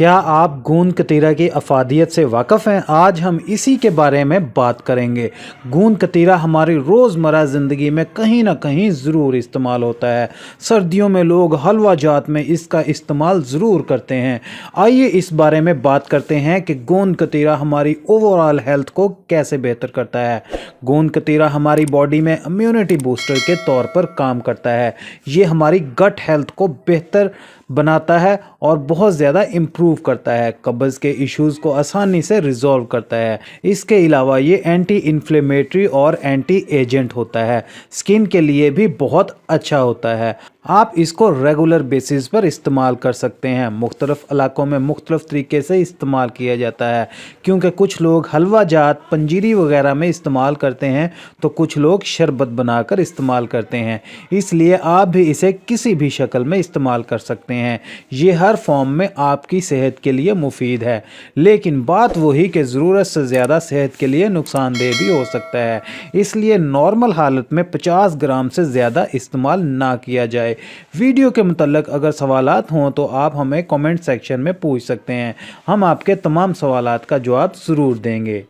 क्या आप गूंद कतीरा की अफादियत से वाकिफ़ हैं? आज हम इसी के बारे में बात करेंगे। गूंद कतीरा हमारी रोज़मर्रा ज़िंदगी में कहीं ना कहीं ज़रूर इस्तेमाल होता है। सर्दियों में लोग हलवा जात में इसका इस्तेमाल ज़रूर करते हैं। आइए इस बारे में बात करते हैं कि गूंद कतीरा हमारी ओवरऑल हेल्थ को कैसे बेहतर करता है। गूंद कतीरा हमारी बॉडी में इम्यूनिटी बूस्टर के तौर पर काम करता है। ये हमारी गट हेल्थ को बेहतर बनाता है और बहुत ज़्यादा इम्प्रूव करता है। कब्ज़ के इश्यूज़ को आसानी से रिजॉल्व करता है। इसके अलावा ये एंटी इन्फ्लेमेटरी और एंटी एजेंट होता है। स्किन के लिए भी बहुत अच्छा होता है। आप इसको रेगुलर बेसिस पर इस्तेमाल कर सकते हैं। मुख्तलिफ़ इलाकों में मुख्तलिफ़ तरीके से इस्तेमाल किया जाता है, क्योंकि कुछ लोग हलवा जात पंजीरी वगैरह में इस्तेमाल करते हैं तो कुछ लोग शरबत बनाकर इस्तेमाल करते हैं। इसलिए आप भी इसे किसी भी शक्ल में इस्तेमाल कर सकते हैं। ये हर फॉर्म में आपकी सेहत के लिए मुफीद है, लेकिन बात वही कि ज़रूरत से ज़्यादा सेहत के लिए नुकसानदेह भी हो सकता है। इसलिए नॉर्मल हालत में 50 ग्राम से ज़्यादा इस्तेमाल ना किया जाए। वीडियो के मुतल्लिक़ अगर सवालात हों तो आप हमें कमेंट सेक्शन में पूछ सकते हैं। हम आपके तमाम सवालात का जवाब ज़रूर देंगे।